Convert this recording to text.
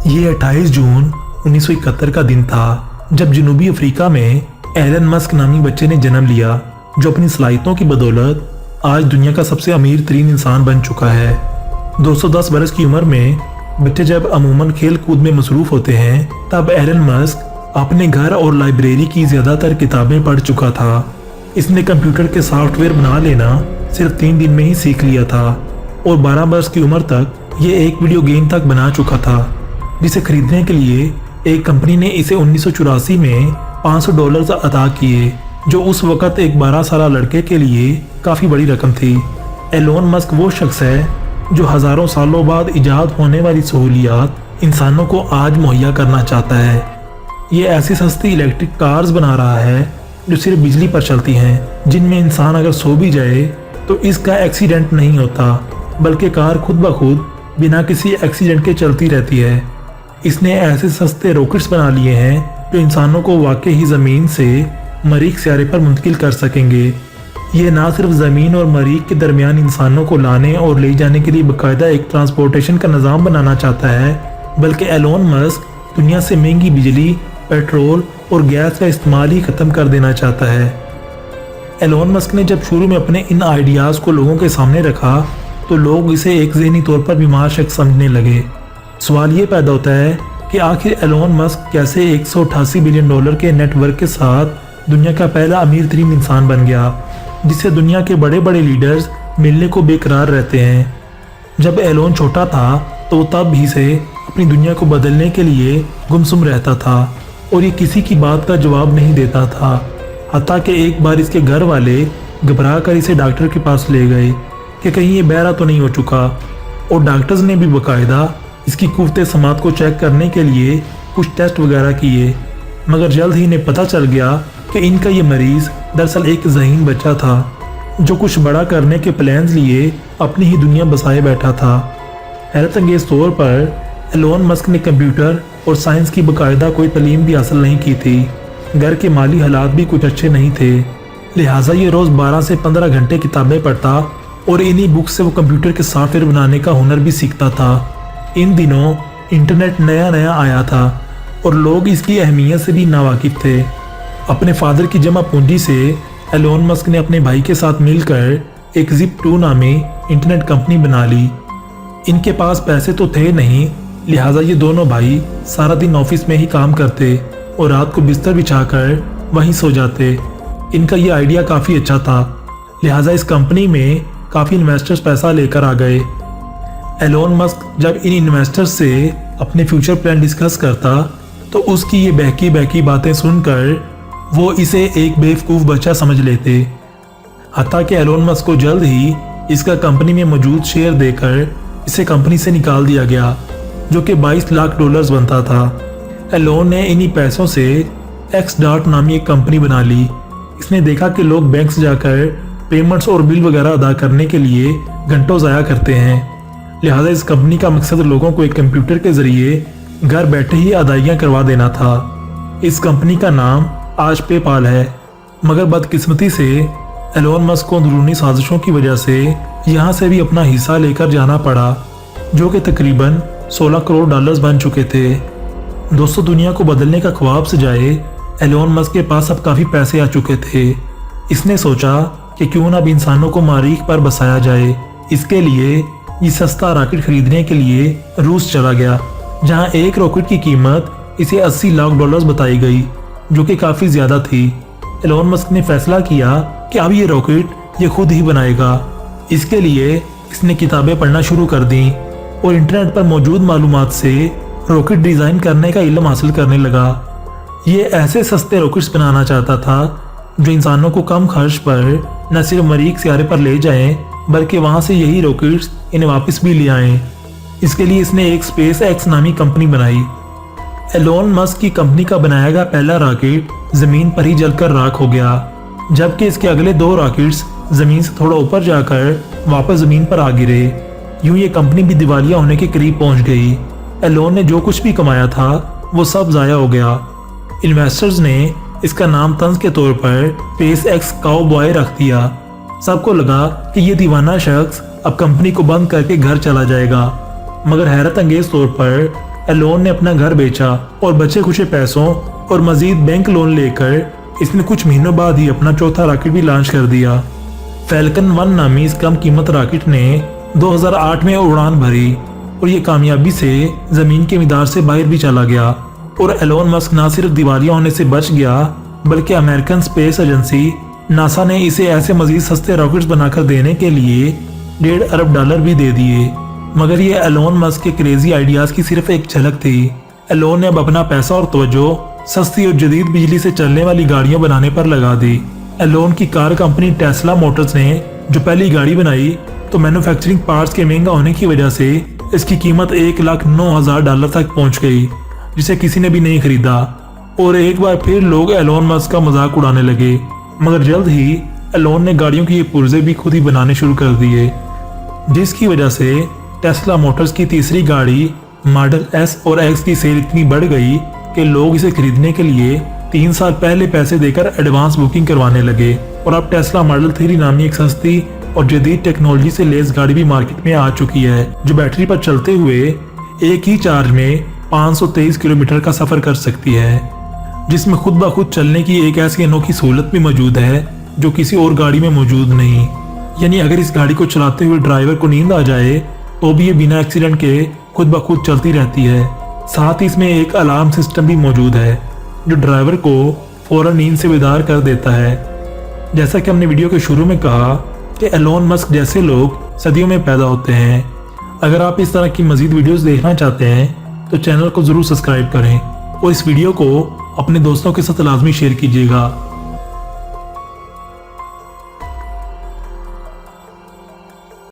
ये 28 जून 1971 का दिन था जब जनूबी अफ्रीका में एलन मस्क नामी बच्चे ने जन्म लिया, जो अपनी सलाहियतों की बदौलत आज दुनिया का सबसे अमीर तरीन इंसान बन चुका है। 210 बरस की उम्र में बच्चे जब अमूमन खेल कूद में मसरूफ होते हैं, तब एलन मस्क अपने घर और लाइब्रेरी की ज़्यादातर किताबें पढ़ चुका था। इसने कंप्यूटर के सॉफ्टवेयर बना लेना सिर्फ 3 दिन में ही सीख लिया था और 12 बरस की उम्र तक ये एक वीडियो गेम तक बना चुका था, जिसे खरीदने के लिए एक कंपनी ने इसे 1984 में $500 अदा किए, जो उस वक़्त एक 12 साल लड़के के लिए काफ़ी बड़ी रकम थी। एलोन मस्क वो शख्स है जो हज़ारों सालों बाद इजाद होने वाली सहूलियात इंसानों को आज मुहैया करना चाहता है। ये ऐसी सस्ती इलेक्ट्रिक कार्स बना रहा है जो सिर्फ बिजली पर चलती हैं, जिनमें इंसान अगर सो भी जाए तो इसका एक्सीडेंट नहीं होता, बल्कि कार खुद ब खुद बिना किसी एक्सीडेंट के चलती रहती है। इसने ऐसे सस्ते रॉकेट्स बना लिए हैं जो इंसानों को वाकई ही ज़मीन से मरीख सियारे पर मुंतकिल कर सकेंगे। ये ना सिर्फ ज़मीन और मरीख के दरमियान इंसानों को लाने और ले जाने के लिए बाकायदा एक ट्रांसपोर्टेशन का निज़ाम बनाना चाहता है, बल्कि एलोन मस्क दुनिया से महंगी बिजली, पेट्रोल और गैस का इस्तेमाल ही ख़त्म कर देना चाहता है। एलोन मस्क ने जब शुरू में अपने इन आइडियाज़ को लोगों के सामने रखा तो लोग इसे एक ज़हनी तौर पर बीमार शख्स समझने लगे। सवाल ये पैदा होता है कि आखिर एलोन मस्क कैसे $188 बिलियन के नेटवर्क के साथ दुनिया का पहला अमीर तरीन इंसान बन गया, जिससे दुनिया के बड़े बड़े लीडर्स मिलने को बेकरार रहते हैं। जब एलोन छोटा था तो तब भी से अपनी दुनिया को बदलने के लिए गुमसुम रहता था और ये किसी की बात का जवाब नहीं देता था। हत्ता कि एक बार इसके घर वाले घबरा कर इसे डॉक्टर के पास ले गए कि कहीं ये बहरा तो नहीं हो चुका, और डॉक्टर्स ने भी बाकायदा इसकी कुव्वत समात को चेक करने के लिए कुछ टेस्ट वगैरह किए, मगर जल्द ही इन्हें पता चल गया कि इनका ये मरीज़ दरअसल एक ज़हीन बच्चा था जो कुछ बड़ा करने के प्लान्स लिए अपनी ही दुनिया बसाए बैठा था। हैरत अंगेज़ तौर पर एलोन मस्क ने कंप्यूटर और साइंस की बाकायदा कोई तालीम भी हासिल नहीं की थी। घर के माली हालात भी कुछ अच्छे नहीं थे, लिहाजा ये रोज़ 12 से 15 घंटे किताबें पढ़ता और इन्हीं बुक्स से वो कंप्यूटर के सॉफ्टवेयर बनाने का हुनर भी सीखता था। इन दिनों इंटरनेट नया नया आया था और लोग इसकी अहमियत से भी नावाकिफ थे। अपने फादर की जमा पूंजी से एलोन मस्क ने अपने भाई के साथ मिलकर एक Zip2 नामी इंटरनेट कंपनी बना ली। इनके पास पैसे तो थे नहीं, लिहाजा ये दोनों भाई सारा दिन ऑफिस में ही काम करते और रात को बिस्तर बिछाकर वहीं सो जाते। इनका ये आइडिया काफ़ी अच्छा था, लिहाजा इस कंपनी में काफ़ी इन्वेस्टर्स पैसा लेकर आ गए। एलोन मस्क जब इन इन्वेस्टर्स से अपने फ्यूचर प्लान डिस्कस करता तो उसकी ये बहकी बहकी बातें सुनकर वो इसे एक बेवकूफ़ बच्चा समझ लेते। हत्ता कि एलोन मस्क को जल्द ही इसका कंपनी में मौजूद शेयर देकर इसे कंपनी से निकाल दिया गया, जो कि $22 लाख बनता था। एलोन ने इन्हीं पैसों से XDOT नामी एक कंपनी बना ली। इसने देखा कि लोग बैंक से जाकर पेमेंट्स और बिल वगैरह अदा करने के लिए घंटों ज़ाया करते हैं, लिहाजा इस कंपनी का मकसद लोगों को एक कंप्यूटर के ज़रिए घर बैठे ही अदायगियाँ करवा देना था। इस कंपनी का नाम आज पेपाल है, मगर बदकिस्मती से एलोन मस्क को अंदरूनी साजिशों की वजह से यहाँ से भी अपना हिस्सा लेकर जाना पड़ा, जो कि तकरीबन $16 करोड़ बन चुके थे। दोस्तों, दुनिया को बदलने का ख्वाब सजाए एलोन मस्क के पास अब काफ़ी पैसे आ चुके थे। इसने सोचा कि क्यों ना अब इंसानों को मरीख पर बसाया जाए। इसके लिए ये सस्ता रॉकेट खरीदने के लिए रूस चला गया, जहां एक रॉकेट की कीमत इसे $80 लाख बताई गई, जो कि काफ़ी ज़्यादा थी। एलोन मस्क ने फैसला किया कि अब ये रॉकेट ये खुद ही बनाएगा। इसके लिए इसने किताबें पढ़ना शुरू कर दी और इंटरनेट पर मौजूद मालूमात से रॉकेट डिज़ाइन करने का इल्म हासिल करने लगा। ये ऐसे सस्ते रॉकेट्स बनाना चाहता था जो इंसानों को कम खर्च पर न सिर्फ मरीख सियारे पर ले जाएं, बल्कि वहाँ से यही रॉकेट्स इन्हें वापस भी ले आएं। इसके लिए इसने एक SpaceX नामी कंपनी बनाई। एलोन मस्क की कंपनी का बनाया गया पहला रॉकेट ज़मीन पर ही जलकर राख हो गया, जबकि इसके अगले 2 रॉकेट्स ज़मीन से थोड़ा ऊपर जाकर वापस ज़मीन पर आ गिरे। यूं ये कंपनी भी दिवालिया होने के करीब पहुंच गई। एलोन ने जो कुछ भी कमाया था वो सब ज़ाया हो गया। इन्वेस्टर्स ने इसका नाम तंज के तौर पर SpaceX काउबॉय रख दिया। सबको लगा कि ये दीवाना शख्स अब कंपनी को बंद करके घर चला जाएगा, मगर हैरत अंगेज तौर पर एलोन ने अपना घर बेचा और बचे खुचे पैसों और मजीद बैंक लोन लेकर इसने कुछ महीनों बाद ही अपना चौथा रॉकेट भी लॉन्च कर दिया। फैल्कन 1 नामी इस कम कीमत रॉकेट ने 2008 में उड़ान भरी और ये कामयाबी से जमीन के मिदार से बाहर भी चला गया और एलोन मस्क न सिर्फ दिवालिया होने से बच गया बल्कि अमेरिकन स्पेस एजेंसी नासा ने इसे ऐसे मजीद सस्ते रॉकेट्स बनाकर देने के लिए $1.5 अरब भी दे दिए। मगर ये एलोन मस्क के क्रेजी आइडियाज की सिर्फ एक झलक थी। एलोन ने अब अपना पैसा और तवज्जो सस्ती और जदीद बिजली से चलने वाली गाड़ियां बनाने पर लगा दी। एलोन की कार कंपनी टेस्ला मोटर्स ने जो पहली गाड़ी बनाई तो मैन्युफैक्चरिंग पार्ट्स के महंगा होने की वजह से इसकी कीमत $1,09,000 तक पहुंच गई, जिसे किसी ने भी नहीं खरीदा और एक बार फिर लोग एलोन मस्क का मजाक उड़ाने लगे। मगर जल्द ही एलोन ने गाड़ियों के ये पुर्जे भी खुद ही बनाने शुरू कर दिए, जिसकी वजह से टेस्ला मोटर्स की तीसरी गाड़ी मॉडल S और X की सेल इतनी बढ़ गई कि लोग इसे खरीदने के लिए 3 साल पहले पैसे देकर एडवांस बुकिंग करवाने लगे और अब टेस्ला मॉडल 3 नामी एक सस्ती और जदीद टेक्नोलॉजी से लेस गाड़ी भी मार्केट में आ चुकी है, जो बैटरी पर चलते हुए एक ही चार्ज में 523 किलोमीटर का सफर कर सकती है, जिसमें खुद ब खुद चलने की एक ऐसी अनोखी सहूलत भी मौजूद है जो किसी और गाड़ी में मौजूद नहीं। यानी अगर इस गाड़ी को चलाते हुए ड्राइवर को नींद आ जाए तो भी ये बिना एक्सीडेंट के खुद ब खुद चलती रहती है। साथ ही इसमें एक अलार्म सिस्टम भी मौजूद है जो ड्राइवर को फौरन नींद से बेदार कर देता है। जैसा कि हमने वीडियो के शुरू में कहा कि एलोन मस्क जैसे लोग सदियों में पैदा होते हैं। अगर आप इस तरह की मजीद वीडियोस देखना चाहते हैं तो चैनल को ज़रूर सब्सक्राइब करें और इस वीडियो को अपने दोस्तों के साथ लाजमी शेयर कीजिएगा।